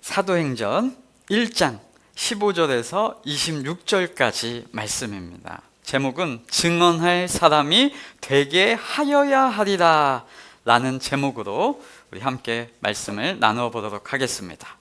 사도행전 1장 15절에서 26절까지 말씀입니다. 제목은 증언할 사람이 되게 하여야 하리라 라는 제목으로 우리 함께 말씀을 나누어 보도록 하겠습니다.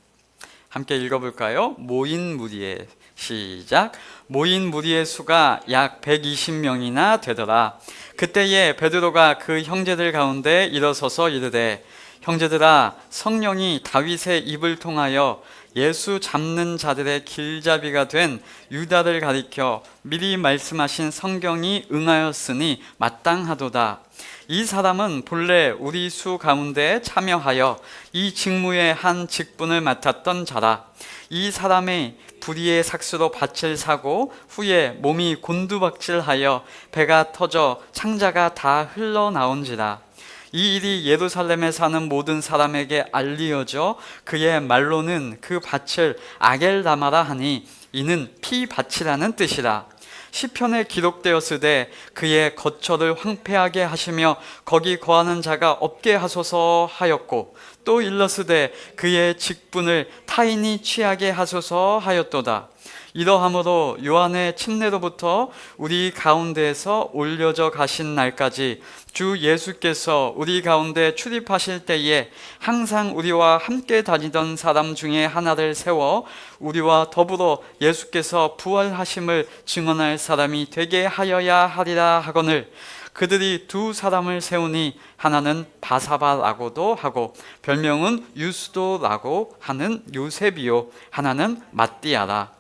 함께 읽어볼까요? 모인 무리의 시작. 모인 무리의 수가 약 120명이나 되더라. 그때에 베드로가 그 형제들 가운데 일어서서 이르되, 형제들아, 성령이 다윗의 입을 통하여 예수 잡는 자들의 길잡이가 된 유다를 가리켜 미리 말씀하신 성경이 응하였으니 마땅하도다. 이 사람은 본래 우리 수 가운데 참여하여 이 직무의 한 직분을 맡았던 자라. 이 사람의 불의의 삭수로 밭을 사고 후에 몸이 곤두박질하여 배가 터져 창자가 다 흘러나온지라. 이 일이 예루살렘에 사는 모든 사람에게 알리어져 그의 말로는 그 밭을 아겔다마라 하니 이는 피밭이라는 뜻이라. 시편에 기록되었으되 그의 거처를 황폐하게 하시며 거기 거하는 자가 없게 하소서 하였고, 또 일렀으되 그의 직분을 타인이 취하게 하소서 하였도다. 이러함으로 요한의 침례로부터 우리 가운데에서 올려져 가신 날까지 주 예수께서 우리 가운데 출입하실 때에 항상 우리와 함께 다니던 사람 중에 하나를 세워 우리와 더불어 예수께서 부활하심을 증언할 사람이 되게 하여야 하리라 하거늘, 그들이 두 사람을 세우니 하나는 바사바라고도 하고 별명은 유스도라고 하는 요셉이요 하나는 matti아라.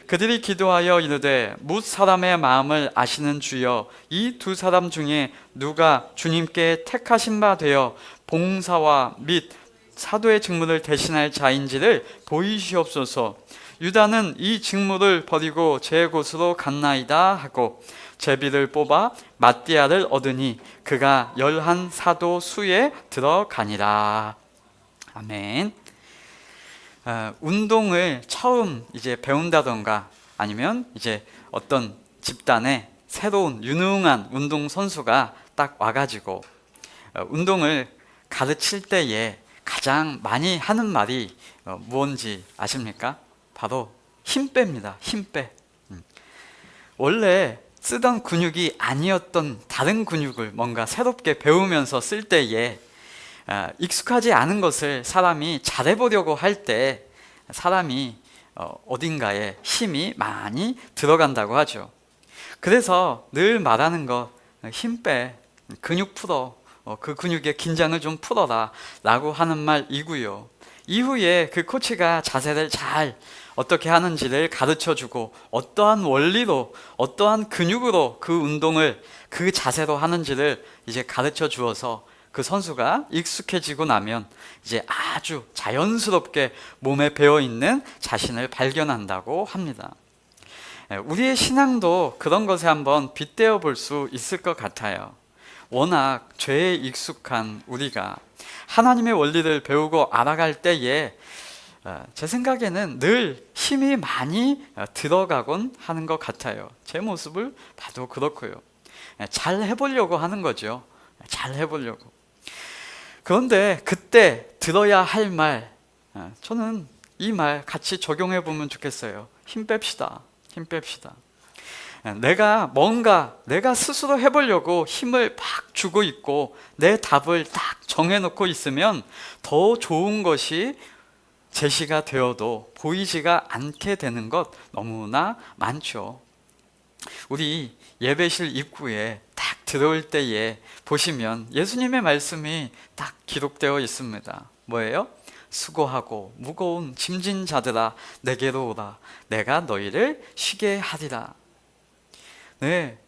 그들이 기도하여 이르되, 뭇 사람의 마음을 아시는 주여, 이 두 사람 중에 누가 주님께 택하신 바 되어 봉사와 및 사도의 직무를 대신할 자인지를 보이시옵소서. 유다는 이 직무를 버리고 제 곳으로 갔나이다 하고 제비를 뽑아 matti아를 얻으니 그가 11 사도 수에 들어가니라. 아멘. 운동을 처음 이제 배운다던가 아니면 이제 어떤 집단에 새로운 유능한 운동 선수가 딱 와가지고 운동을 가르칠 때에 가장 많이 하는 말이 무엇인지 아십니까? 바로 힘 뺍니다. 힘 빼. 원래 쓰던 근육이 아니었던 다른 근육을 뭔가 새롭게 배우면서 쓸 때에 익숙하지 않은 것을 사람이 잘해보려고 할 때 사람이 어딘가에 힘이 많이 들어간다고 하죠. 그래서 늘 말하는 거, 힘 빼, 근육 풀어, 그 근육의 긴장을 좀 풀어라 라고 하는 말이고요. 이후에 그 코치가 자세를 잘 어떻게 하는지를 가르쳐주고 어떠한 원리로 어떠한 근육으로 그 운동을 그 자세로 하는지를 이제 가르쳐 주어서 그 선수가 익숙해지고 나면 이제 아주 자연스럽게 몸에 배어있는 자신을 발견한다고 합니다. 우리의 신앙도 그런 것에 한번 빗대어 볼 수 있을 것 같아요. 워낙 죄에 익숙한 우리가 하나님의 원리를 배우고 알아갈 때에 제 생각에는 늘 힘이 많이 들어가곤 하는 것 같아요. 제 모습을 봐도 그렇고요. 잘 해보려고 하는 거죠. 잘 해보려고. 그런데 그때 들어야 할 말, 저는 이 말 같이 적용해 보면 좋겠어요. 힘 뺍시다. 힘 뺍시다. 내가 스스로 해보려고 힘을 막 주고 있고 내 답을 딱 정해놓고 있으면 더 좋은 것이 제시가 되어도 보이지가 않게 되는 것 너무나 많죠. 우리 예배실 입구에 딱 들어올 때에 보시면 예수님의 말씀이 딱 기록되어 있습니다. 뭐예요? 수고하고 무거운 짐진 자들아 내게로 오라. 내가 너희를 쉬게 하리라. 네,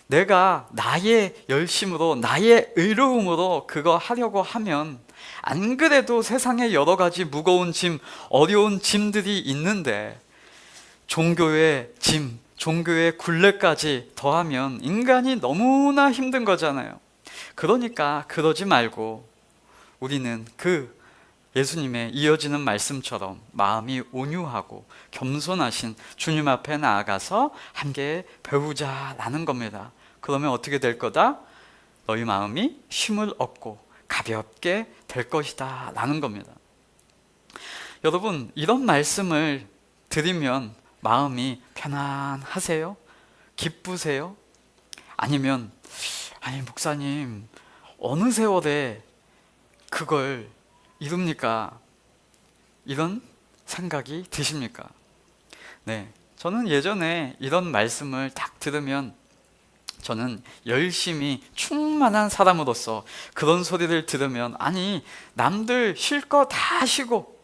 내가 나의 열심으로 나의 의로움으로 그거 하려고 하면 안 그래도 세상에 여러 가지 무거운 짐, 어려운 짐들이 있는데 종교의 짐, 종교의 굴레까지 더하면 인간이 너무나 힘든 거잖아요. 그러니까 그러지 말고 우리는 그 예수님의 이어지는 말씀처럼 마음이 온유하고 겸손하신 주님 앞에 나아가서 함께 배우자라는 겁니다. 그러면 어떻게 될 거다? 너희 마음이 쉼을 얻고 가볍게 될 것이다 라는 겁니다. 여러분, 이런 말씀을 드리면 마음이 편안하세요? 기쁘세요? 아니면 아니 목사님 어느 세월에 그걸 이룹니까? 이런 생각이 드십니까? 네, 저는 예전에 이런 말씀을 딱 들으면 저는 열심히 충만한 사람으로서 그런 소리를 들으면 아니 남들 쉴 거 다 쉬고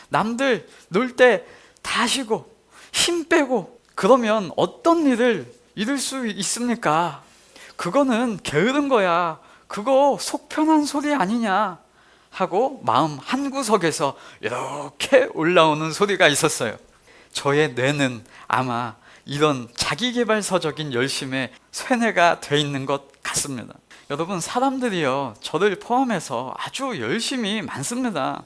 남들 놀 때 다 쉬고 힘 빼고 그러면 어떤 일을 이룰 수 있습니까? 그거는 게으른 거야. 그거 속 편한 소리 아니냐 하고 마음 한구석에서 이렇게 올라오는 소리가 있었어요. 저의 뇌는 아마 이런 자기계발서적인 열심에 쇠뇌가 돼 있는 것 같습니다. 여러분, 사람들이요 저를 포함해서 아주 열심히 많습니다.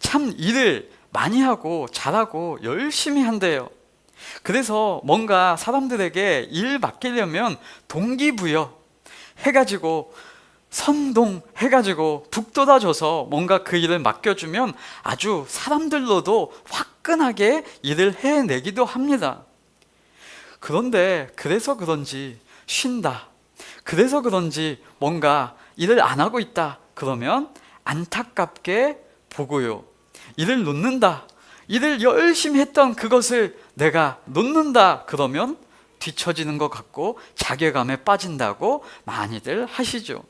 참 일을 많이 하고 잘하고 열심히 한대요. 그래서 뭔가 사람들에게 일 맡기려면 동기부여 해가지고 선동해가지고 북돋아줘서 뭔가 그 일을 맡겨주면 아주 사람들로도 화끈하게 일을 해내기도 합니다. 그런데 그래서 그런지 쉰다, 그래서 그런지 뭔가 일을 안 하고 있다 그러면 안타깝게 보고요, 일을 놓는다, 일을 열심히 했던 그것을 내가 놓는다 그러면 뒤처지는 것 같고 자괴감에 빠진다고 많이들 하시죠.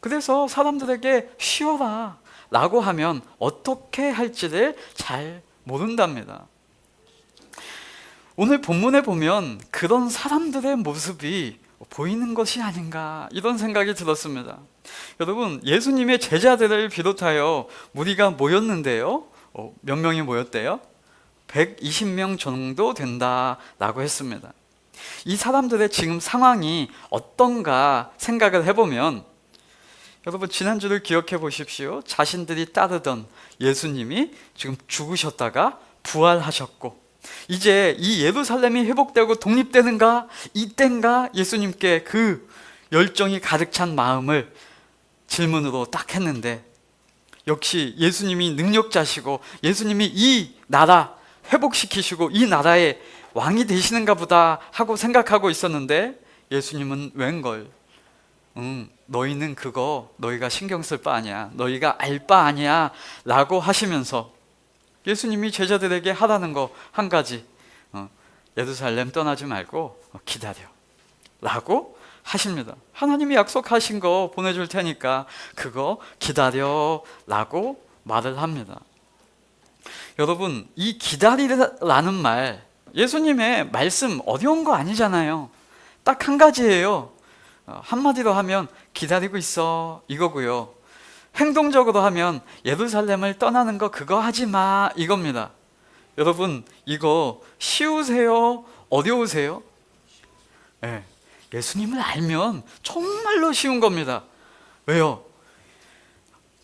그래서 사람들에게 쉬어라 라고 하면 어떻게 할지를 잘 모른답니다. 오늘 본문에 보면 그런 사람들의 모습이 보이는 것이 아닌가 이런 생각이 들었습니다. 여러분, 예수님의 제자들을 비롯하여 무리가 모였는데요, 몇 명이 모였대요? 120명 정도 된다라고 했습니다. 이 사람들의 지금 상황이 어떤가 생각을 해보면, 여러분 지난주를 기억해 보십시오. 자신들이 따르던 예수님이 지금 죽으셨다가 부활하셨고 이제 이 예루살렘이 회복되고 독립되는가 이땐가 예수님께 그 열정이 가득 찬 마음을 질문으로 딱 했는데, 역시 예수님이 능력자시고 예수님이 이 나라 회복시키시고 이 나라의 왕이 되시는가 보다 하고 생각하고 있었는데 예수님은 웬걸 너희는 그거 너희가 신경 쓸 바 아니야, 너희가 알 바 아니야 라고 하시면서 예수님이 제자들에게 하라는 거 한 가지, 예루살렘 떠나지 말고 기다려 라고 하십니다. 하나님이 약속하신 거 보내줄 테니까 그거 기다려 라고 말을 합니다. 여러분, 이 기다리라는 말, 예수님의 말씀 어려운 거 아니잖아요. 딱 한 가지예요. 한마디로 하면 기다리고 있어 이거고요. 행동적으로 하면 예루살렘을 떠나는 거 그거 하지 마 이겁니다. 여러분, 이거 쉬우세요? 어려우세요? 네, 예수님을 알면 정말로 쉬운 겁니다. 왜요?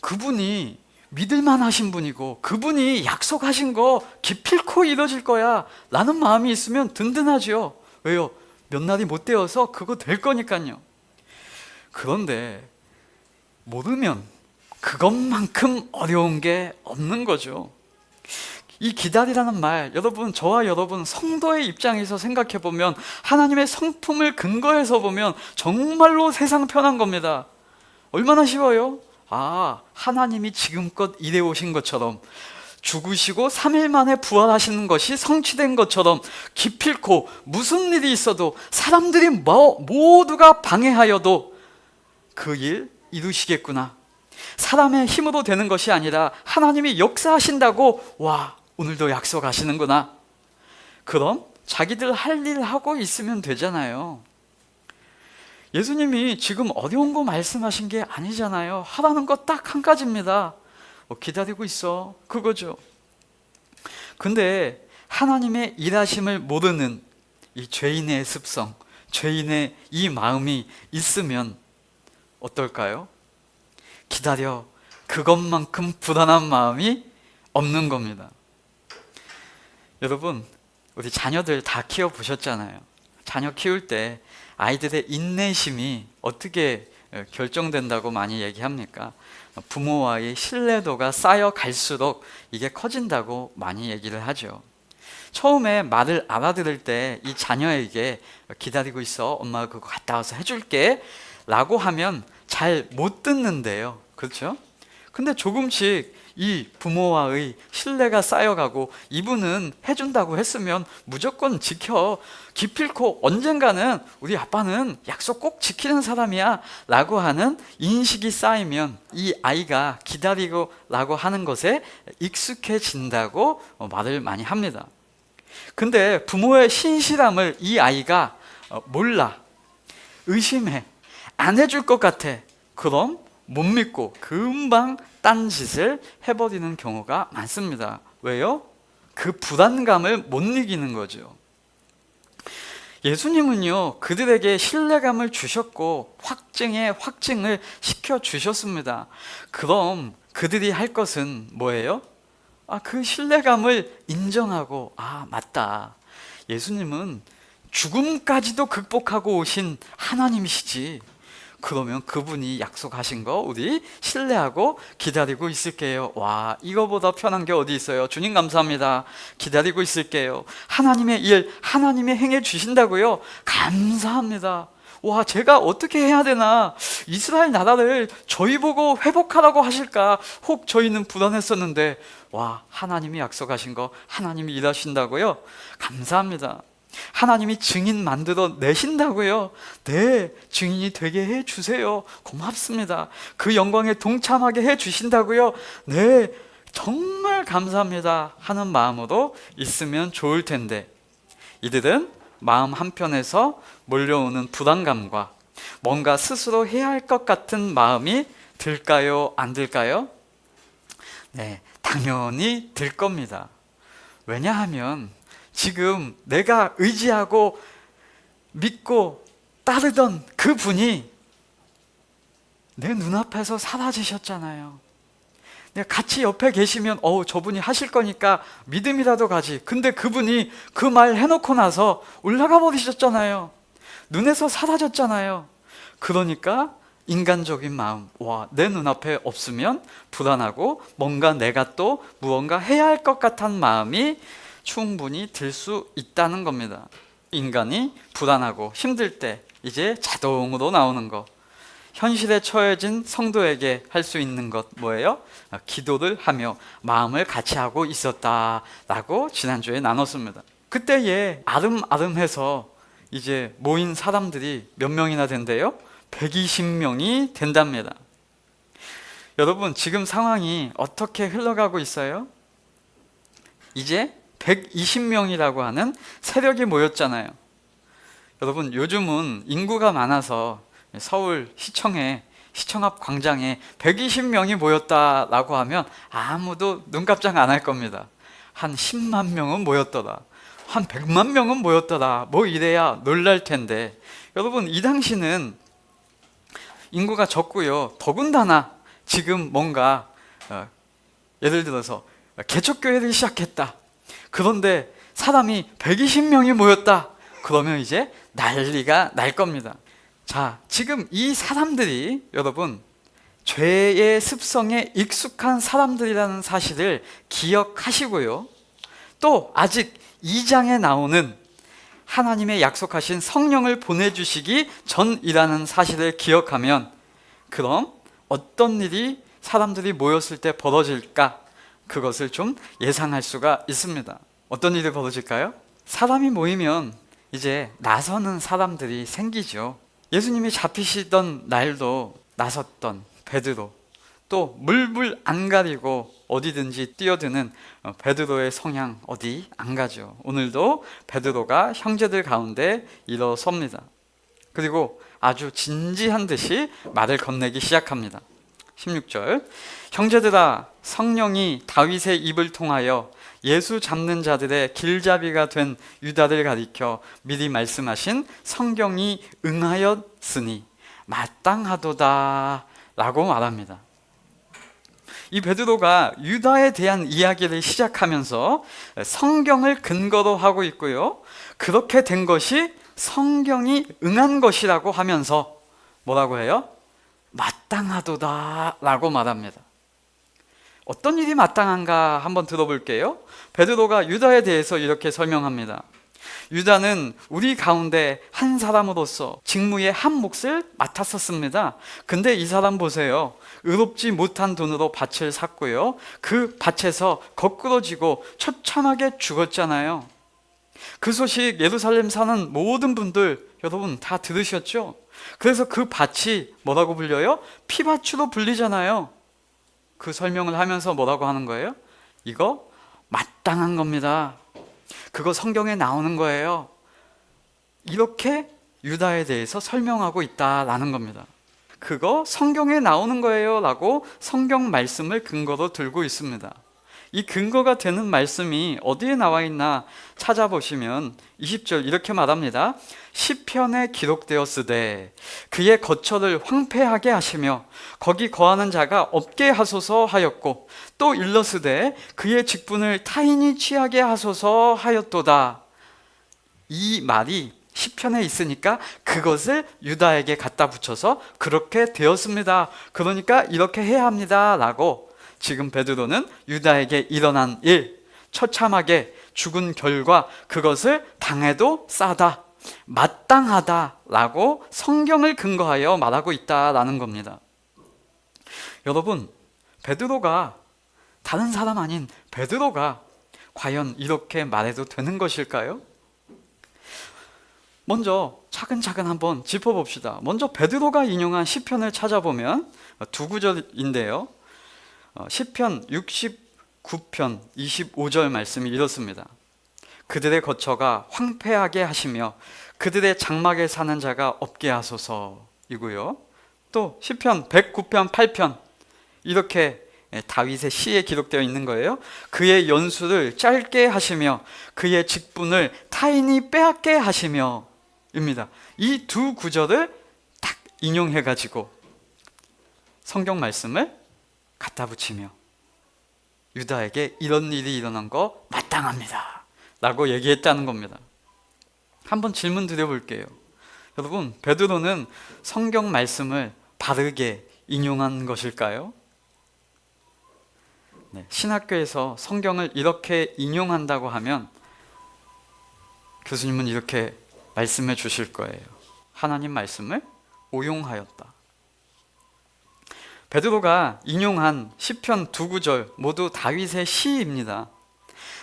그분이 믿을만 하신 분이고 그분이 약속하신 거 기필코 이뤄질 거야 라는 마음이 있으면 든든하죠. 왜요? 몇 날이 못 되어서 그거 될 거니까요. 그런데 모르면 그것만큼 어려운 게 없는 거죠. 이 기다리라는 말, 여러분, 저와 여러분 성도의 입장에서 생각해 보면, 하나님의 성품을 근거해서 보면 정말로 세상 편한 겁니다. 얼마나 쉬워요? 하나님이 지금껏 일해 오신 것처럼, 죽으시고 3일 만에 부활하시는 것이 성취된 것처럼 기필코 무슨 일이 있어도 사람들이 모두가 방해하여도 그 일 이루시겠구나, 사람의 힘으로 되는 것이 아니라 하나님이 역사하신다고, 와, 오늘도 약속하시는구나, 그럼 자기들 할 일 하고 있으면 되잖아요. 예수님이 지금 어려운 거 말씀하신 게 아니잖아요. 하라는 거 딱 한 가지입니다. 기다리고 있어 그거죠. 근데 하나님의 일하심을 모르는 이 죄인의 습성, 죄인의 이 마음이 있으면 어떨까요? 기다려, 그것만큼 불안한 마음이 없는 겁니다. 여러분, 우리 자녀들 다 키워보셨잖아요. 자녀 키울 때 아이들의 인내심이 어떻게 결정된다고 많이 얘기합니까? 부모와의 신뢰도가 쌓여갈수록 이게 커진다고 많이 얘기를 하죠. 처음에 말을 알아들을 때 이 자녀에게 기다리고 있어, 엄마가 그거 갔다 와서 해줄게 라고 하면 잘 못 듣는데요. 그렇죠? 근데 조금씩 이 부모와의 신뢰가 쌓여가고 이분은 해준다고 했으면 무조건 지켜, 기필코 언젠가는 우리 아빠는 약속 꼭 지키는 사람이야 라고 하는 인식이 쌓이면 이 아이가 기다리고 라고 하는 것에 익숙해진다고 말을 많이 합니다. 근데 부모의 신실함을 이 아이가 몰라, 의심해, 안 해줄 것 같아. 그럼 못 믿고 금방 딴짓을 해버리는 경우가 많습니다. 왜요? 그 불안감을 못 이기는 거죠. 예수님은요, 그들에게 신뢰감을 주셨고 확증에 확증을 시켜주셨습니다. 그럼 그들이 할 것은 뭐예요? 그 신뢰감을 인정하고, 맞다, 예수님은 죽음까지도 극복하고 오신 하나님이시지. 그러면 그분이 약속하신 거 우리 신뢰하고 기다리고 있을게요. 와, 이거보다 편한 게 어디 있어요? 주님 감사합니다. 기다리고 있을게요. 하나님의 일, 하나님이 행해 주신다고요? 감사합니다. 와, 제가 어떻게 해야 되나? 이스라엘 나라를 저희 보고 회복하라고 하실까? 혹 저희는 불안했었는데, 와, 하나님이 약속하신 거 하나님이 일하신다고요? 감사합니다. 하나님이 증인 만들어 내신다고요? 네, 증인이 되게 해주세요. 고맙습니다. 그 영광에 동참하게 해주신다고요? 네, 정말 감사합니다 하는 마음으로 있으면 좋을 텐데, 이들은 마음 한편에서 몰려오는 불안감과 뭔가 스스로 해야 할 것 같은 마음이 들까요? 안 들까요? 네, 당연히 들 겁니다. 왜냐하면 지금 내가 의지하고 믿고 따르던 그 분이 내 눈앞에서 사라지셨잖아요. 내가 같이 옆에 계시면 저분이 하실 거니까 믿음이라도 가지. 근데 그분이 그 말 해놓고 나서 올라가 버리셨잖아요. 눈에서 사라졌잖아요. 그러니까 인간적인 마음, 내 눈앞에 없으면 불안하고 뭔가 내가 또 무언가 해야 할 것 같은 마음이 충분히 들 수 있다는 겁니다. 인간이 불안하고 힘들 때 이제 자동으로 나오는 거, 현실에 처해진 성도에게 할 수 있는 것 뭐예요? 기도를 하며 마음을 같이 하고 있었다라고 지난주에 나눴습니다. 그때에 아름아름해서 이제 모인 사람들이 몇 명이나 된대요? 120명이 된답니다. 여러분, 지금 상황이 어떻게 흘러가고 있어요? 이제 120명이라고 하는 세력이 모였잖아요. 여러분, 요즘은 인구가 많아서 서울 시청에, 시청 앞 광장에 120명이 모였다라고 하면 아무도 눈깜짝 안 할 겁니다. 한 10만 명은 모였더라, 한 100만 명은 모였더라, 뭐 이래야 놀랄 텐데, 여러분, 이 당시는 인구가 적고요, 더군다나 지금 뭔가 예를 들어서 개척교회를 시작했다, 그런데 사람이 120명이 모였다, 그러면 이제 난리가 날 겁니다. 자, 지금 이 사람들이 여러분 죄의 습성에 익숙한 사람들이라는 사실을 기억하시고요, 또 아직 2장에 나오는 하나님의 약속하신 성령을 보내주시기 전이라는 사실을 기억하면, 그럼 어떤 일이 사람들이 모였을 때 벌어질까? 그것을 좀 예상할 수가 있습니다. 어떤 일이 벌어질까요? 사람이 모이면 이제 나서는 사람들이 생기죠. 예수님이 잡히시던 날도 나섰던 베드로, 또 물불 안 가리고 어디든지 뛰어드는 베드로의 성향 어디 안 가죠. 오늘도 베드로가 형제들 가운데 일어섭니다. 그리고 아주 진지한 듯이 말을 건네기 시작합니다. 16절, 형제들아, 성령이 다윗의 입을 통하여 예수 잡는 자들의 길잡이가 된 유다를 가리켜 미리 말씀하신 성경이 응하였으니 마땅하도다 라고 말합니다. 이 베드로가 유다에 대한 이야기를 시작하면서 성경을 근거로 하고 있고요, 그렇게 된 것이 성경이 응한 것이라고 하면서 뭐라고 해요? 마땅하도다 라고 말합니다. 어떤 일이 마땅한가 한번 들어볼게요. 베드로가 유다에 대해서 이렇게 설명합니다. 유다는 우리 가운데 한 사람으로서 직무의 한 몫을 맡았었습니다. 근데 이 사람 보세요. 의롭지 못한 돈으로 밭을 샀고요. 그 밭에서 거꾸로 지고 처참하게 죽었잖아요. 그 소식 예루살렘 사는 모든 분들 여러분 다 들으셨죠? 그래서 그 밭이 뭐라고 불려요? 피밭으로 불리잖아요. 그 설명을 하면서 뭐라고 하는 거예요? 이거 마땅한 겁니다. 그거 성경에 나오는 거예요. 이렇게 유다에 대해서 설명하고 있다라는 겁니다. 그거 성경에 나오는 거예요 라고 성경 말씀을 근거로 들고 있습니다. 이 근거가 되는 말씀이 어디에 나와 있나 찾아보시면 20절 이렇게 말합니다. 시편에 기록되었으되 그의 거처를 황폐하게 하시며 거기 거하는 자가 없게 하소서 하였고 또 일렀으되 그의 직분을 타인이 취하게 하소서 하였도다. 이 말이 시편에 있으니까 그것을 유다에게 갖다 붙여서 그렇게 되었습니다. 그러니까 이렇게 해야 합니다 라고 지금 베드로는 유다에게 일어난 일, 처참하게 죽은 결과 그것을 당해도 싸다, 마땅하다라고 성경을 근거하여 말하고 있다라는 겁니다. 여러분, 베드로가 다른 사람 아닌 베드로가 과연 이렇게 말해도 되는 것일까요? 먼저 차근차근 한번 짚어봅시다. 먼저 베드로가 인용한 시편을 찾아보면 두 구절인데요. 시편 69편 25절 말씀이 이렇습니다. 그들의 거처가 황폐하게 하시며 그들의 장막에 사는 자가 없게 하소서 이고요. 또 시편 109편 8편 이렇게 다윗의 시에 기록되어 있는 거예요. 그의 연수를 짧게 하시며 그의 직분을 타인이 빼앗게 하시며 입니다. 이 두 구절을 딱 인용해가지고 성경 말씀을 갖다 붙이며 유다에게 이런 일이 일어난 거 마땅합니다 라고 얘기했다는 겁니다. 한번 질문 드려볼게요. 여러분, 베드로는 성경 말씀을 바르게 인용한 것일까요? 네, 신학교에서 성경을 이렇게 인용한다고 하면 교수님은 이렇게 말씀해 주실 거예요. 하나님 말씀을 오용하였다. 베드로가 인용한 시편 두 구절 모두 다윗의 시입니다.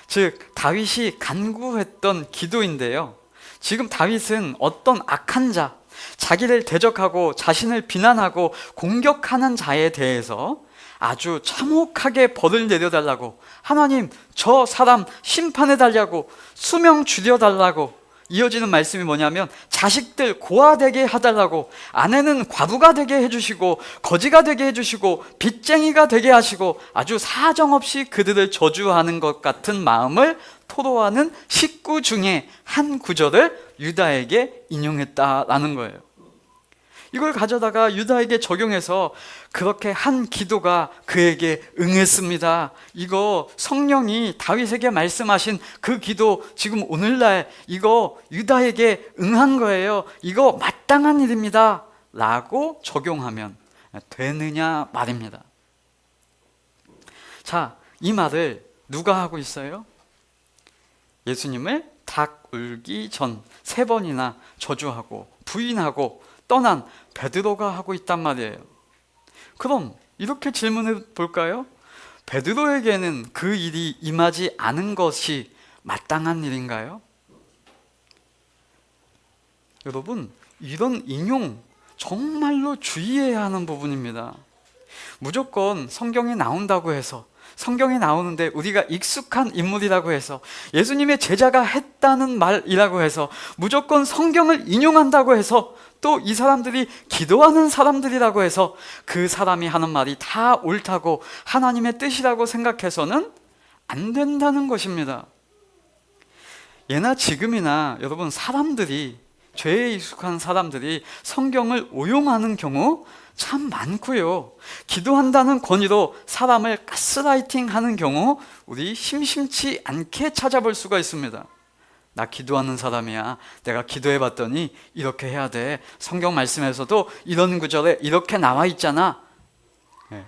즉 다윗이 간구했던 기도인데요. 지금 다윗은 어떤 악한 자, 자기를 대적하고 자신을 비난하고 공격하는 자에 대해서 아주 참혹하게 벌을 내려달라고, 하나님 저 사람 심판해달라고, 수명 줄여달라고, 이어지는 말씀이 뭐냐면 자식들 고아되게 해달라고, 아내는 과부가 되게 해주시고 거지가 되게 해주시고 빚쟁이가 되게 하시고 아주 사정없이 그들을 저주하는 것 같은 마음을 토로하는 식구 중에 한 구절을 유다에게 인용했다라는 거예요. 이걸 가져다가 유다에게 적용해서 그렇게 한 기도가 그에게 응했습니다. 이거 성령이 다윗에게 말씀하신 그 기도 지금 오늘날 이거 유다에게 응한 거예요. 이거 마땅한 일입니다 라고 적용하면 되느냐 말입니다. 자, 이 말을 누가 하고 있어요? 예수님을 닭 울기 전 3번이나 저주하고 부인하고 떠난 베드로가 하고 있단 말이에요. 그럼 이렇게 질문해 볼까요? 베드로에게는 그 일이 임하지 않은 것이 마땅한 일인가요? 여러분, 이런 인용 정말로 주의해야 하는 부분입니다. 무조건 성경에 나온다고 해서, 성경에 나오는데 우리가 익숙한 인물이라고 해서, 예수님의 제자가 했다는 말이라고 해서 무조건 성경을 인용한다고 해서, 또 이 사람들이 기도하는 사람들이라고 해서 그 사람이 하는 말이 다 옳다고 하나님의 뜻이라고 생각해서는 안 된다는 것입니다. 예나 지금이나 여러분, 사람들이, 죄에 익숙한 사람들이 성경을 오용하는 경우 참 많고요. 기도한다는 권위로 사람을 가스라이팅 하는 경우 우리 심심치 않게 찾아볼 수가 있습니다. 나 기도하는 사람이야. 내가 기도해 봤더니 이렇게 해야 돼. 성경 말씀에서도 이런 구절에 이렇게 나와 있잖아. 네.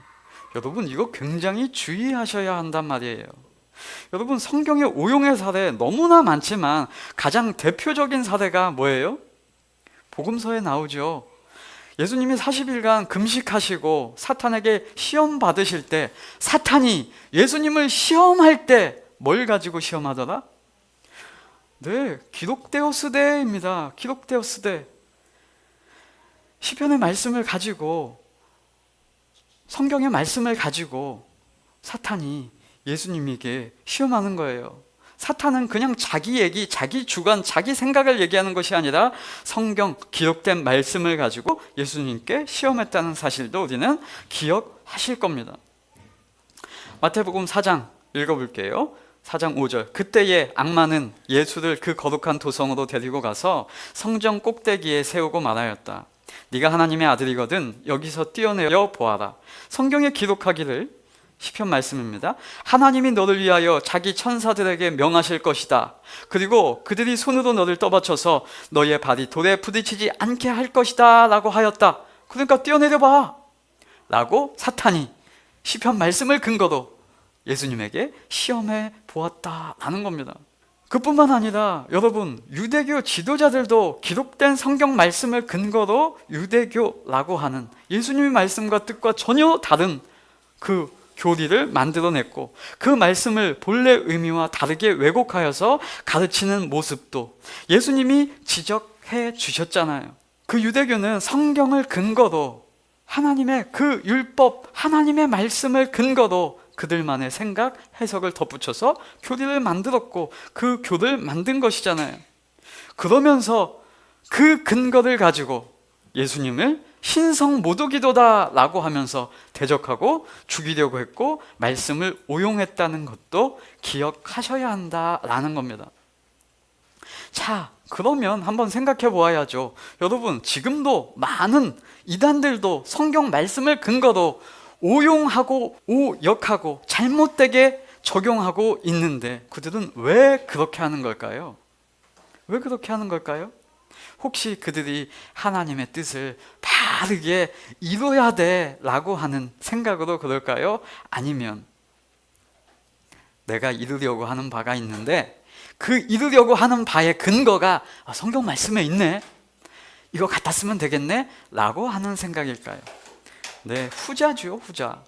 여러분, 이거 굉장히 주의하셔야 한단 말이에요. 여러분, 성경의 오용의 사례 너무나 많지만 가장 대표적인 사례가 뭐예요? 복음서에 나오죠. 예수님이 40일간 금식하시고 사탄에게 시험 받으실 때, 사탄이 예수님을 시험할 때 뭘 가지고 시험하더라? 네, 기록되었으되입니다. 기록되었으되. 시편의 말씀을 가지고, 성경의 말씀을 가지고 사탄이 예수님에게 시험하는 거예요. 사탄은 그냥 자기 얘기, 자기 주관, 자기 생각을 얘기하는 것이 아니라 성경 기록된 말씀을 가지고 예수님께 시험했다는 사실도 우리는 기억하실 겁니다. 마태복음 4장 읽어볼게요. 4장 5절. 그때에 악마는 예수를 그 거룩한 도성으로 데리고 가서 성전 꼭대기에 세우고 말하였다. 네가 하나님의 아들이거든 여기서 뛰어내려 보아라. 성경에 기록하기를, 시편 말씀입니다. 하나님이 너를 위하여 자기 천사들에게 명하실 것이다. 그리고 그들이 손으로 너를 떠받쳐서 너의 발이 돌에 부딪히지 않게 할 것이다 라고 하였다. 그러니까 뛰어내려 봐 라고 사탄이 시편 말씀을 근거로 예수님에게 시험해 보았다라는 겁니다. 그뿐만 아니라 여러분, 유대교 지도자들도 기록된 성경 말씀을 근거로 유대교라고 하는 예수님의 말씀과 뜻과 전혀 다른 그 교리를 만들어냈고, 그 말씀을 본래 의미와 다르게 왜곡하여서 가르치는 모습도 예수님이 지적해 주셨잖아요. 그 유대교는 성경을 근거로, 하나님의 그 율법, 하나님의 말씀을 근거로 그들만의 생각, 해석을 덧붙여서 교리를 만들었고 그 교를 만든 것이잖아요. 그러면서 그 근거를 가지고 예수님을 신성모독이도다 라고 하면서 대적하고 죽이려고 했고 말씀을 오용했다는 것도 기억하셔야 한다라는 겁니다. 자, 그러면 한번 생각해 보아야죠. 여러분, 지금도 많은 이단들도 성경 말씀을 근거로 오용하고 오역하고 잘못되게 적용하고 있는데 그들은 왜 그렇게 하는 걸까요? 왜 그렇게 하는 걸까요? 혹시 그들이 하나님의 뜻을 바르게 이뤄야 돼 라고 하는 생각으로 그럴까요? 아니면 내가 이루려고 하는 바가 있는데 그 이루려고 하는 바의 근거가 성경 말씀에 있네, 이거 갖다 쓰면 되겠네 라고 하는 생각일까요? 네, 후자죠, 후자.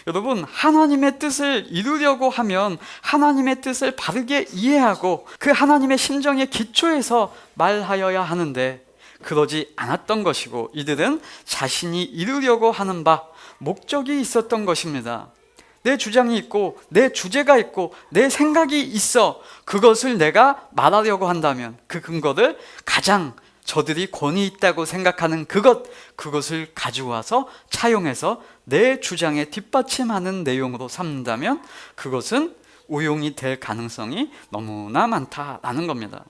여러분, 하나님의 뜻을 이루려고 하면 하나님의 뜻을 바르게 이해하고 그 하나님의 심정의 기초에서 말하여야 하는데 그러지 않았던 것이고, 이들은 자신이 이루려고 하는 바, 목적이 있었던 것입니다. 내 주장이 있고 내 주제가 있고 내 생각이 있어. 그것을 내가 말하려고 한다면 그 근거를 가장 저들이 권위 있다고 생각하는 그것을 가지고 와서 차용해서 내 주장에 뒷받침하는 내용으로 삼는다면 그것은 오용이 될 가능성이 너무나 많다라는 겁니다.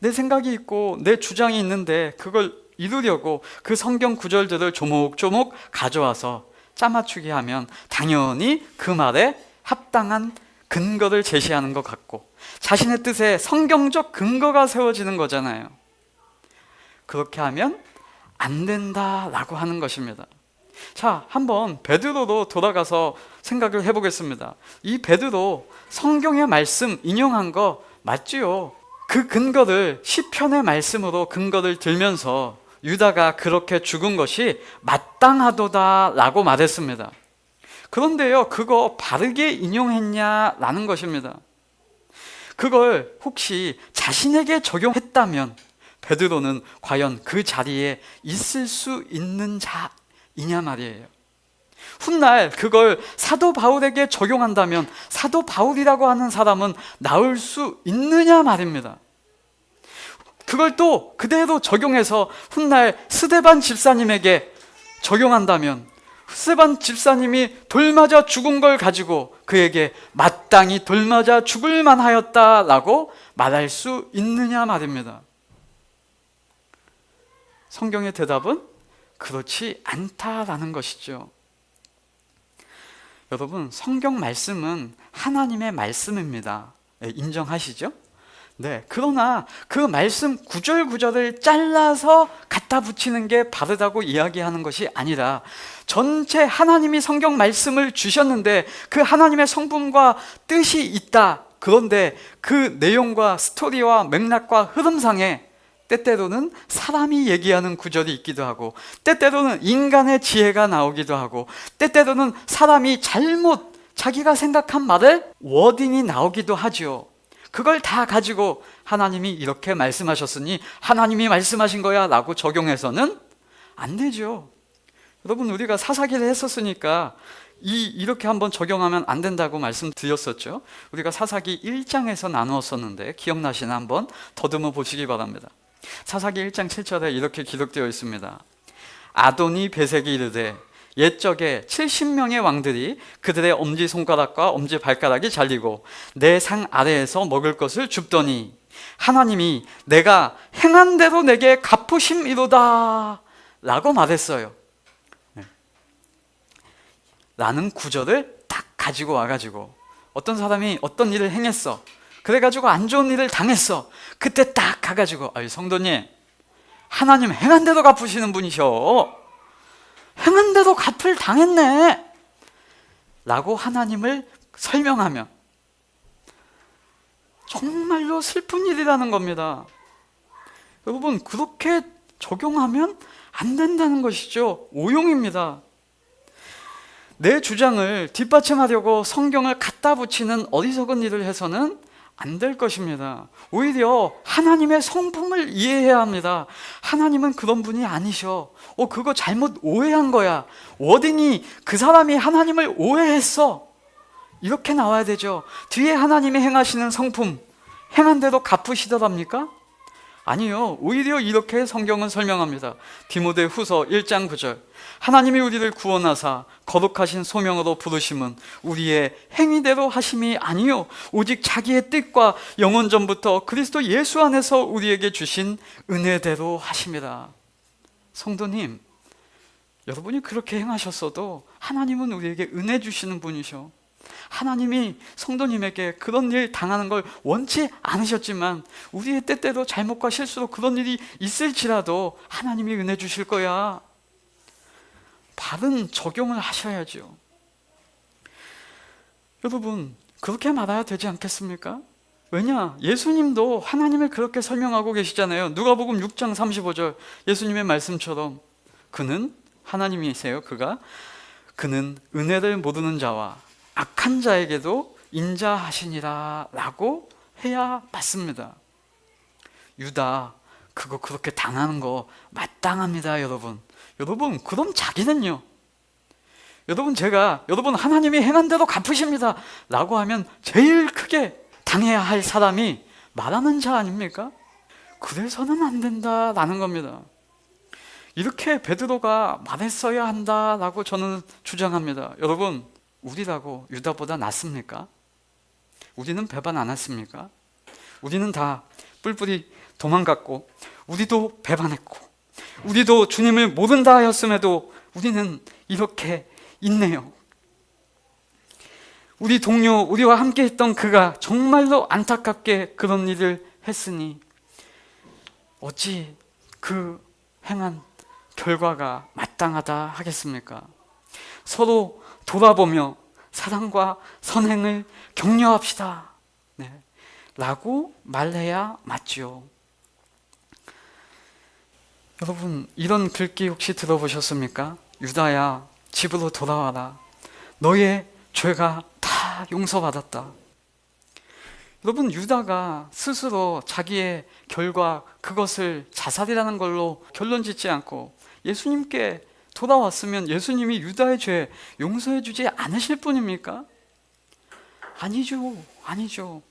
내 생각이 있고 내 주장이 있는데 그걸 이루려고 그 성경 구절들을 조목조목 가져와서 짜맞추게 하면 당연히 그 말에 합당한 근거를 제시하는 것 같고 자신의 뜻에 성경적 근거가 세워지는 거잖아요. 그렇게 하면 안 된다라고 하는 것입니다. 자, 한번 베드로로 돌아가서 생각을 해보겠습니다. 이 베드로 성경의 말씀 인용한 거 맞지요? 그 근거를 시편의 말씀으로 근거를 들면서 유다가 그렇게 죽은 것이 마땅하도다라고 말했습니다. 그런데요, 그거 바르게 인용했냐라는 것입니다. 그걸 혹시 자신에게 적용했다면 베드로는 과연 그 자리에 있을 수 있는 자이냐 말이에요. 훗날 그걸 사도 바울에게 적용한다면 사도 바울이라고 하는 사람은 나올 수 있느냐 말입니다. 그걸 또 그대로 적용해서 훗날 스데반 집사님에게 적용한다면 스데반 집사님이 돌 맞아 죽은 걸 가지고 그에게 마땅히 돌 맞아 죽을 만하였다라고 말할 수 있느냐 말입니다. 성경의 대답은 그렇지 않다라는 것이죠. 여러분, 성경 말씀은 하나님의 말씀입니다. 인정하시죠? 네, 그러나 그 말씀 구절구절을 잘라서 갖다 붙이는 게 바르다고 이야기하는 것이 아니라 전체 하나님이 성경 말씀을 주셨는데 그 하나님의 성품과 뜻이 있다. 그런데 그 내용과 스토리와 맥락과 흐름상에 때때로는 사람이 얘기하는 구절이 있기도 하고, 때때로는 인간의 지혜가 나오기도 하고, 때때로는 사람이 잘못 자기가 생각한 말을 워딩이 나오기도 하죠. 그걸 다 가지고 하나님이 이렇게 말씀하셨으니 하나님이 말씀하신 거야 라고 적용해서는 안 되죠. 여러분, 우리가 사사기를 했었으니까 이렇게 한번 적용하면 안 된다고 말씀드렸었죠. 우리가 사사기 1장에서 나누었었는데 기억나시나? 한번 더듬어 보시기 바랍니다. 사사기 1장 7절에 이렇게 기록되어 있습니다. 아도니 베색이 이르되 옛적에 70명의 왕들이 그들의 엄지손가락과 엄지발가락이 잘리고 내 상 아래에서 먹을 것을 줍더니 하나님이 내가 행한 대로 내게 갚으심이로다 라고 말했어요. 라는 구절을 딱 가지고 와가지고 어떤 사람이 어떤 일을 행했어, 그래가지고 안 좋은 일을 당했어. 그때 딱 가가지고 아이 성도님, 하나님 행한 대로 갚으시는 분이셔. 행한 대로 갚을 당했네 라고 하나님을 설명하면 정말로 슬픈 일이라는 겁니다. 여러분, 그렇게 적용하면 안 된다는 것이죠. 오용입니다. 내 주장을 뒷받침하려고 성경을 갖다 붙이는 어리석은 일을 해서는 안 될 것입니다. 오히려 하나님의 성품을 이해해야 합니다. 하나님은 그런 분이 아니셔. 그거 잘못 오해한 거야. 워딩이 그 사람이 하나님을 오해했어. 이렇게 나와야 되죠. 뒤에 하나님이 행하시는 성품, 행한 대로 갚으시더랍니까? 아니요. 오히려 이렇게 성경은 설명합니다. 디모데후서 1장 9절. 하나님이 우리를 구원하사 거룩하신 소명으로 부르심은 우리의 행위대로 하심이 아니요 오직 자기의 뜻과 영원 전부터 그리스도 예수 안에서 우리에게 주신 은혜대로 하심이라. 성도님, 여러분이 그렇게 행하셨어도 하나님은 우리에게 은혜 주시는 분이셔. 하나님이 성도님에게 그런 일 당하는 걸 원치 않으셨지만 우리의 때때로 잘못과 실수로 그런 일이 있을지라도 하나님이 은혜 주실 거야. 바른 적용을 하셔야죠. 여러분, 그렇게 말해야 되지 않겠습니까? 왜냐? 예수님도 하나님을 그렇게 설명하고 계시잖아요. 누가복음 6장 35절 예수님의 말씀처럼 그는 하나님이세요. 그는 은혜를 모르는 자와 악한 자에게도 인자하시니라 라고 해야 맞습니다. 유다, 그거 그렇게 당하는 거 마땅합니다. 여러분, 그럼 자기는요, 여러분 하나님이 행한 대로 갚으십니다 라고 하면 제일 크게 당해야 할 사람이 말하는 자 아닙니까? 그래서는 안 된다라는 겁니다. 이렇게 베드로가 말했어야 한다라고 저는 주장합니다. 여러분, 우리라고 유다보다 낫습니까? 우리는 배반 안 했습니까? 우리는 다 뿔뿔이 도망갔고, 우리도 배반했고, 우리도 주님을 모른다 하였음에도 우리는 이렇게 있네요. 우리 동료, 우리와 함께 했던 그가 정말로 안타깝게 그런 일을 했으니 어찌 그 행한 결과가 마땅하다 하겠습니까? 서로 돌아보며 사랑과 선행을 격려합시다. 라고 말해야 맞죠. 여러분, 이런 글귀 혹시 들어보셨습니까? 유다야, 집으로 돌아와라. 너의 죄가 다 용서받았다. 여러분, 유다가 스스로 자기의 결과, 그것을 자살이라는 걸로 결론 짓지 않고 예수님께 돌아왔으면 예수님이 유다의 죄 용서해 주지 않으실 분입니까? 아니죠.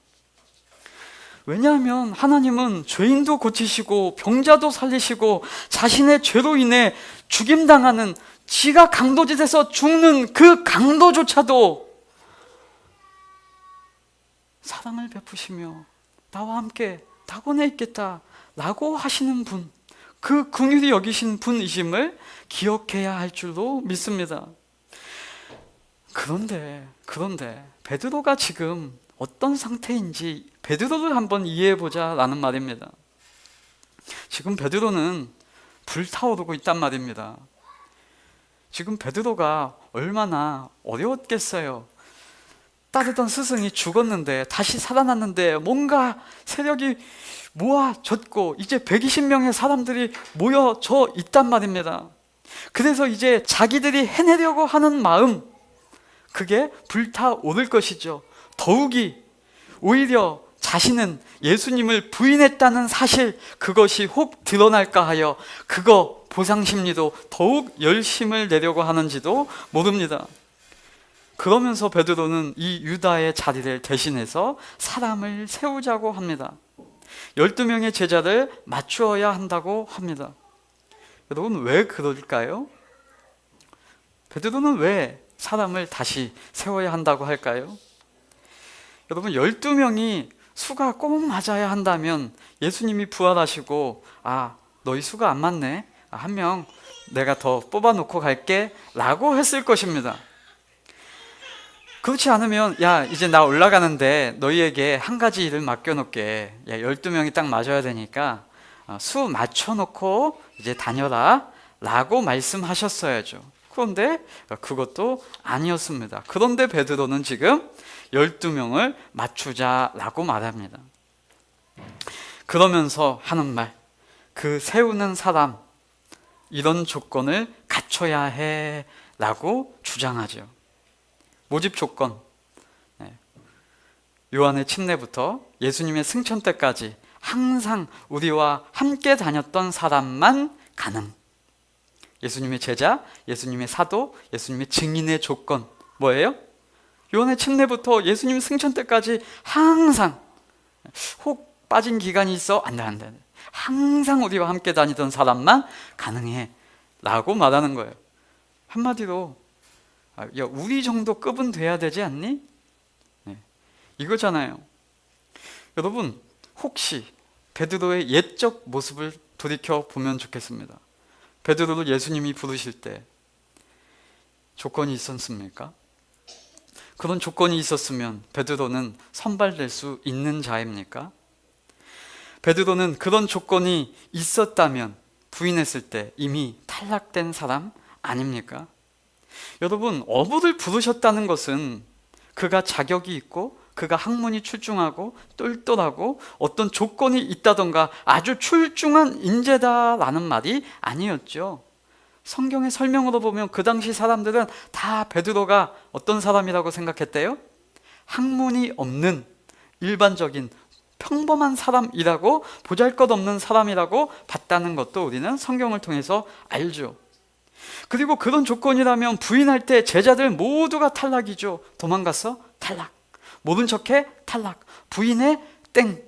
왜냐하면 하나님은 죄인도 고치시고 병자도 살리시고 자신의 죄로 인해 죽임당하는, 지가 강도짓에서 죽는 그 강도조차도 사랑을 베푸시며 나와 함께 낙원에 있겠다 라고 하시는 분, 그 긍휼히 여기신 분이심을 기억해야 할 줄로 믿습니다. 그런데 베드로가 지금 어떤 상태인지 베드로를 한번 이해해보자 라는 말입니다. 지금 베드로는 불타오르고 있단 말입니다. 지금 베드로가 얼마나 어려웠겠어요. 따르던 스승이 죽었는데 다시 살아났는데 뭔가 세력이 모아졌고 이제 120명의 사람들이 모여져 있단 말입니다. 그래서 이제 자기들이 해내려고 하는 마음, 그게 불타오를 것이죠. 더욱이 오히려 자신은 예수님을 부인했다는 사실, 그것이 혹 드러날까 하여 그거 보상심리도 더욱 열심을 내려고 하는지도 모릅니다. 그러면서 베드로는 이 유다의 자리를 대신해서 사람을 세우자고 합니다. 12명의 제자를 맞추어야 한다고 합니다. 여러분, 왜 그럴까요? 베드로는 왜 사람을 다시 세워야 한다고 할까요? 여러분, 12명이 수가 꼭 맞아야 한다면 예수님이 부활하시고 너희 수가 안 맞네, 한 명 내가 더 뽑아놓고 갈게 라고 했을 것입니다. 그렇지 않으면 이제 나 올라가는데 너희에게 한 가지 일을 맡겨놓게, 12명이 딱 맞아야 되니까 수 맞춰놓고 이제 다녀라 라고 말씀하셨어야죠. 그런데 그것도 아니었습니다. 그런데 베드로는 지금 12명을 맞추자라고 말합니다. 그러면서 하는 말, 그 세우는 사람, 이런 조건을 갖춰야 해 라고 주장하죠. 모집 조건, 요한의 침례부터 예수님의 승천 때까지 항상 우리와 함께 다녔던 사람만 가능. 예수님의 제자, 예수님의 사도, 예수님의 증인의 조건 뭐예요? 요한의 침례부터 예수님 승천 때까지 항상, 혹 빠진 기간이 있어? 안 돼. 항상 우리와 함께 다니던 사람만 가능해 라고 말하는 거예요. 한마디로 우리 정도 급은 돼야 되지 않니? 이거잖아요. 여러분, 혹시 베드로의 옛적 모습을 돌이켜 보면 좋겠습니다. 베드로를 예수님이 부르실 때 조건이 있었습니까? 그런 조건이 있었으면 베드로는 선발될 수 있는 자입니까? 베드로는 그런 조건이 있었다면 부인했을 때 이미 탈락된 사람 아닙니까? 여러분, 어부를 부르셨다는 것은 그가 자격이 있고 그가 학문이 출중하고 똘똘하고 어떤 조건이 있다던가 아주 출중한 인재다라는 말이 아니었죠. 성경의 설명으로 보면 그 당시 사람들은 다 베드로가 어떤 사람이라고 생각했대요? 학문이 없는 일반적인 평범한 사람이라고, 보잘것없는 사람이라고 봤다는 것도 우리는 성경을 통해서 알죠. 그리고 그런 조건이라면 부인할 때 제자들 모두가 탈락이죠. 도망갔어? 탈락. 모른 척해? 탈락. 부인해? 땡.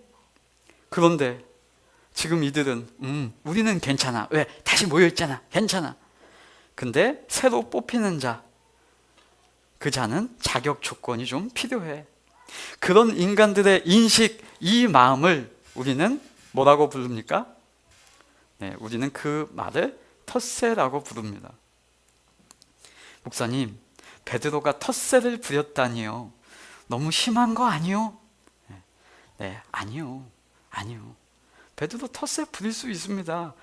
그런데 지금 이들은 우리는 괜찮아. 왜? 다시 모여있잖아. 괜찮아. 근데 새로 뽑히는 자, 그 자는 자격 조건이 좀 필요해. 그런 인간들의 인식, 이 마음을 우리는 뭐라고 부릅니까? 우리는 그 말을 텃세라고 부릅니다. 목사님, 베드로가 텃세를 부렸다니요, 너무 심한 거 아니요? 아니요. 베드로 텃세 부릴 수 있습니다.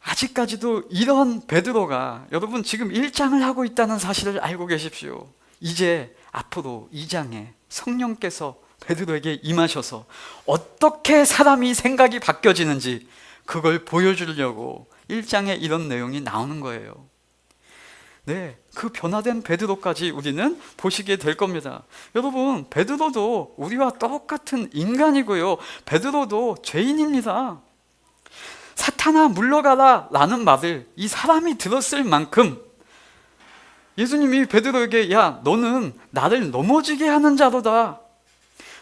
아직까지도 이런 베드로가, 여러분 지금 1장을 하고 있다는 사실을 알고 계십시오. 이제 앞으로 2장에 성령께서 베드로에게 임하셔서 어떻게 사람이 생각이 바뀌어지는지 그걸 보여주려고 1장에 이런 내용이 나오는 거예요. 그 변화된 베드로까지 우리는 보시게 될 겁니다. 여러분, 베드로도 우리와 똑같은 인간이고요, 베드로도 죄인입니다. 사탄아 물러가라 라는 말을 이 사람이 들었을 만큼 예수님이 베드로에게 너는 나를 넘어지게 하는 자로다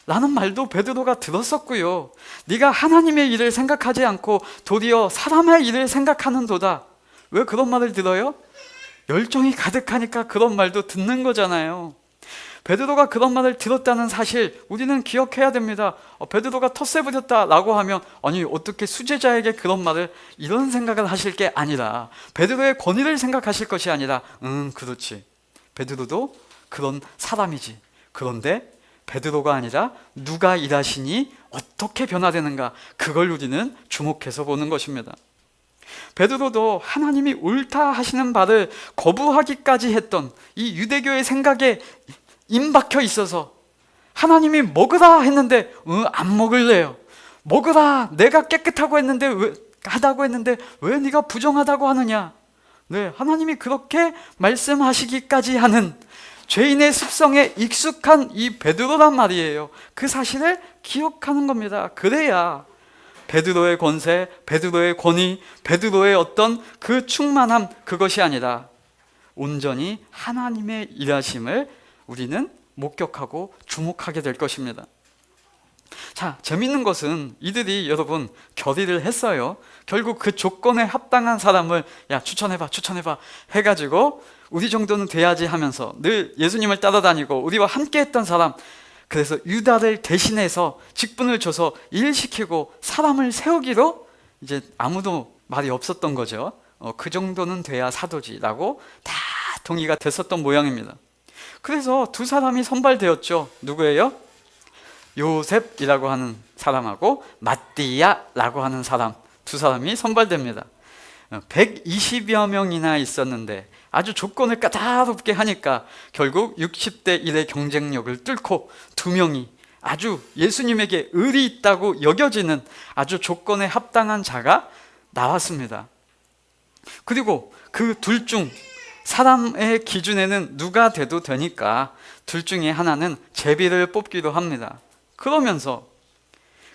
라는 말도 베드로가 들었었고요, 네가 하나님의 일을 생각하지 않고 도리어 사람의 일을 생각하는 도다. 왜 그런 말을 들어요? 열정이 가득하니까 그런 말도 듣는 거잖아요. 베드로가 그런 말을 들었다는 사실 우리는 기억해야 됩니다. 베드로가 텃세 부렸다라고 하면 아니 어떻게 수제자에게 그런 말을, 이런 생각을 하실 게 아니라 베드로의 권위를 생각하실 것이 아니라 그렇지, 베드로도 그런 사람이지. 그런데 베드로가 아니라 누가 일하시니 어떻게 변화되는가, 그걸 우리는 주목해서 보는 것입니다. 베드로도 하나님이 옳다 하시는 바를 거부하기까지 했던 이 유대교의 생각에 임박혀 있어서 하나님이 먹으라 했는데 안 먹을래요. 먹으라, 내가 깨끗하고 했는데 하다고 했는데 왜 네가 부정하다고 하느냐. 네, 하나님이 그렇게 말씀하시기까지 하는 죄인의 습성에 익숙한 이 베드로란 말이에요. 그 사실을 기억하는 겁니다. 그래야 베드로의 권세, 베드로의 권위, 베드로의 어떤 그 충만함, 그것이 아니라 온전히 하나님의 일하심을 우리는 목격하고 주목하게 될 것입니다. 자, 재밌는 것은 이들이 여러분 결의를 했어요. 결국 그 조건에 합당한 사람을 추천해봐 해가지고 우리 정도는 돼야지 하면서 늘 예수님을 따라다니고 우리와 함께 했던 사람, 그래서 유다를 대신해서 직분을 줘서 일시키고 사람을 세우기로 이제 아무도 말이 없었던 거죠. 그 정도는 돼야 사도지라고 다 동의가 됐었던 모양입니다. 그래서 두 사람이 선발되었죠. 누구예요? 요셉이라고 하는 사람하고 마띠아라고 하는 사람, 두 사람이 선발됩니다. 120여 명이나 있었는데 아주 조건을 까다롭게 하니까 결국 60대 1의 경쟁력을 뚫고 두 명이 아주 예수님에게 의리 있다고 여겨지는 아주 조건에 합당한 자가 나왔습니다. 그리고 그 둘 중 사람의 기준에는 누가 돼도 되니까 둘 중에 하나는 제비를 뽑기도 합니다. 그러면서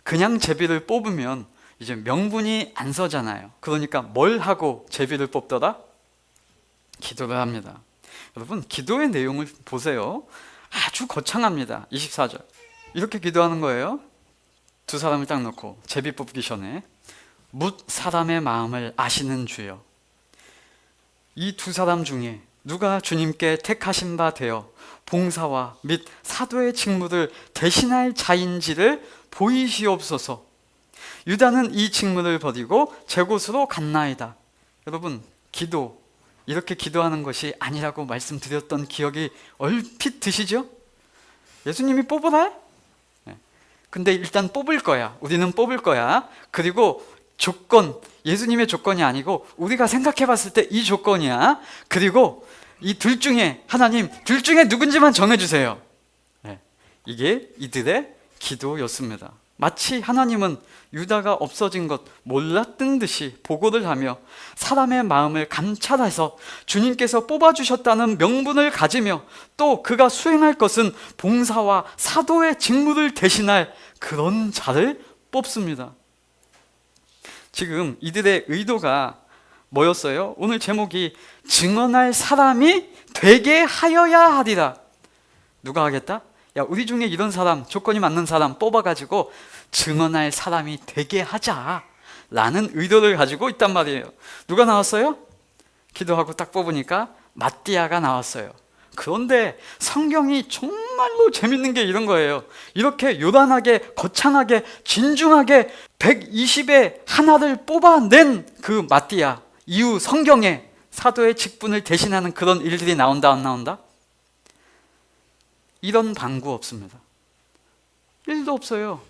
그냥 제비를 뽑으면 이제 명분이 안 서잖아요. 그러니까 뭘 하고 제비를 뽑더라? 기도를 합니다. 여러분, 기도의 내용을 보세요. 아주 거창합니다. 24절 이렇게 기도하는 거예요. 두 사람을 딱 놓고 제비 뽑기 전에 뭇 사람의 마음을 아시는 주여, 이 두 사람 중에 누가 주님께 택하신 바 되어 봉사와 및 사도의 직무를 대신할 자인지를 보이시옵소서. 유다는 이 직무를 버리고 제 곳으로 갔나이다. 여러분, 기도 이렇게 기도하는 것이 아니라고 말씀드렸던 기억이 얼핏 드시죠? 예수님이 뽑으라? 근데 일단 뽑을 거야. 우리는 뽑을 거야. 그리고 조건, 예수님의 조건이 아니고 우리가 생각해 봤을 때 이 조건이야. 그리고 이 둘 중에, 하나님 둘 중에 누군지만 정해주세요. 이게 이들의 기도였습니다. 마치 하나님은 유다가 없어진 것 몰랐던 듯이 보고를 하며 사람의 마음을 감찰해서 주님께서 뽑아주셨다는 명분을 가지며 또 그가 수행할 것은 봉사와 사도의 직무를 대신할 그런 자를 뽑습니다. 지금 이들의 의도가 뭐였어요? 오늘 제목이 증언할 사람이 되게 하여야 하리라. 누가 하겠다? 우리 중에 이런 사람, 조건이 맞는 사람 뽑아가지고 증언할 사람이 되게 하자라는 의도를 가지고 있단 말이에요. 누가 나왔어요? 기도하고 딱 뽑으니까 마띠아가 나왔어요. 그런데 성경이 정말로 재밌는 게 이런 거예요. 이렇게 요란하게, 거창하게, 진중하게 120의 하나를 뽑아낸 그 마띠아, 이후 성경에 사도의 직분을 대신하는 그런 일들이 나온다, 안 나온다? 이런 방구 없습니다. 1도 없어요.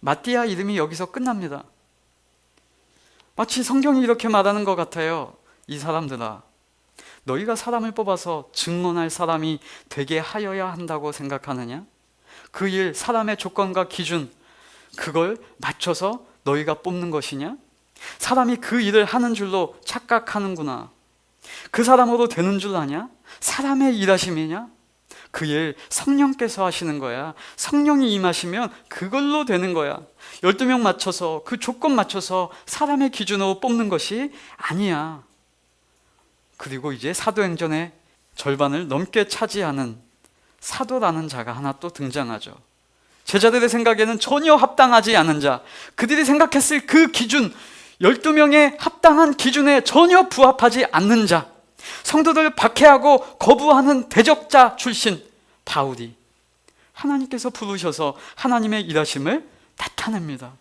마띠아 이름이 여기서 끝납니다. 마치 성경이 이렇게 말하는 것 같아요. 이 사람들아, 너희가 사람을 뽑아서 증언할 사람이 되게 하여야 한다고 생각하느냐? 그 일, 사람의 조건과 기준, 그걸 맞춰서 너희가 뽑는 것이냐? 사람이 그 일을 하는 줄로 착각하는구나. 그 사람으로 되는 줄 아냐? 사람의 일하심이냐? 그 일 성령께서 하시는 거야. 성령이 임하시면 그걸로 되는 거야. 12명 맞춰서, 그 조건 맞춰서 사람의 기준으로 뽑는 것이 아니야. 그리고 이제 사도행전의 절반을 넘게 차지하는 사도라는 자가 하나 또 등장하죠. 제자들의 생각에는 전혀 합당하지 않은 자, 그들이 생각했을 그 기준, 12명의 합당한 기준에 전혀 부합하지 않는 자, 성도들 박해하고 거부하는 대적자 출신 바울이 하나님께서 부르셔서 하나님의 일하심을 나타냅니다.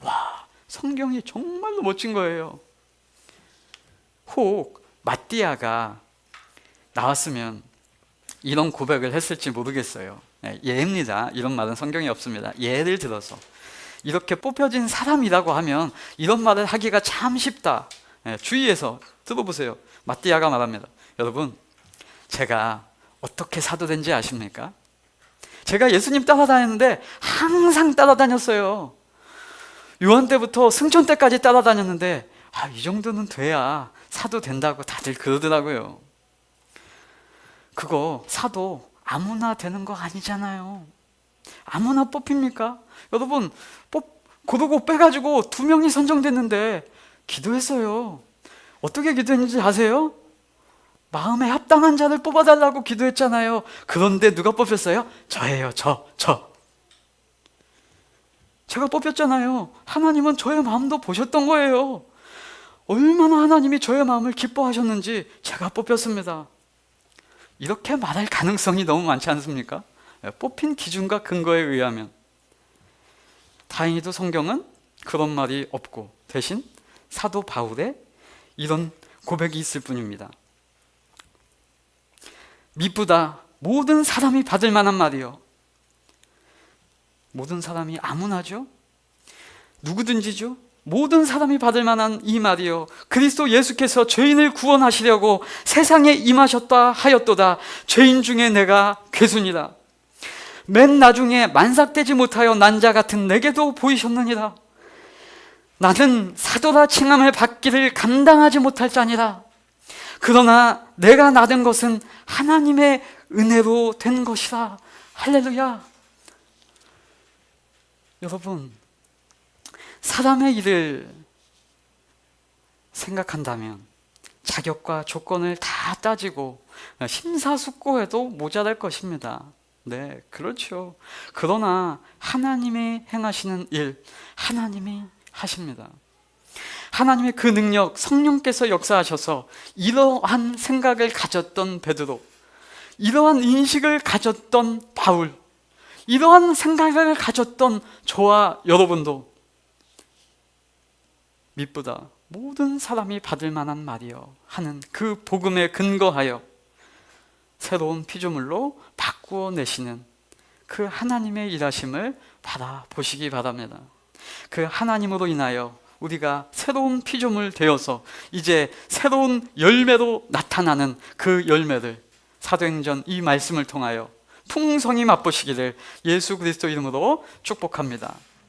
와, 성경이 정말로 멋진 거예요. 혹 마띠아가 나왔으면 이런 고백을 했을지 모르겠어요. 예입니다. 이런 말은 성경에 없습니다. 예를 들어서 이렇게 뽑혀진 사람이라고 하면 이런 말을 하기가 참 쉽다. 주위에서 들어보세요. 마띠아가 말합니다. 여러분, 제가 어떻게 사도 된지 아십니까? 제가 예수님 따라다녔는데 항상 따라다녔어요. 요한 때부터 승천 때까지 따라다녔는데 이 정도는 돼야 사도 된다고 다들 그러더라고요. 그거 사도 아무나 되는 거 아니잖아요. 아무나 뽑힙니까? 여러분, 고르고 빼가지고 2명이 선정됐는데 기도했어요. 어떻게 기도했는지 아세요? 마음에 합당한 자를 뽑아달라고 기도했잖아요. 그런데 누가 뽑혔어요? 저예요. 저. 제가 뽑혔잖아요. 하나님은 저의 마음도 보셨던 거예요. 얼마나 하나님이 저의 마음을 기뻐하셨는지 제가 뽑혔습니다. 이렇게 말할 가능성이 너무 많지 않습니까? 뽑힌 기준과 근거에 의하면. 다행히도 성경은 그런 말이 없고 대신 사도 바울의 이런 고백이 있을 뿐입니다. 미쁘다. 모든 사람이 받을 만한 말이요. 모든 사람이 아무나죠? 누구든지죠? 모든 사람이 받을 만한 이 말이요. 그리스도 예수께서 죄인을 구원하시려고 세상에 임하셨다 하였도다. 죄인 중에 내가 괴순이다. 맨 나중에 만삭되지 못하여 난 자 같은 내게도 보이셨느니라. 나는 사도라 칭함을 받기를 감당하지 못할 자니라. 그러나 내가 나된 것은 하나님의 은혜로 된 것이라. 할렐루야. 여러분, 사람의 일을 생각한다면 자격과 조건을 다 따지고 심사숙고해도 모자랄 것입니다. 네, 그렇죠. 그러나 하나님이 행하시는 일, 하나님이 하십니다. 하나님의 그 능력, 성령께서 역사하셔서 이러한 생각을 가졌던 베드로, 이러한 인식을 가졌던 바울, 이러한 생각을 가졌던 저와 여러분도 미쁘다. 모든 사람이 받을 만한 말이요 하는 그 복음에 근거하여 새로운 피조물로 바꾸어 내시는 그 하나님의 일하심을 바라보시기 바랍니다. 그 하나님으로 인하여 우리가 새로운 피조물 되어서 이제 새로운 열매로 나타나는 그 열매를 사도행전 이 말씀을 통하여 풍성히 맛보시기를 예수 그리스도 이름으로 축복합니다.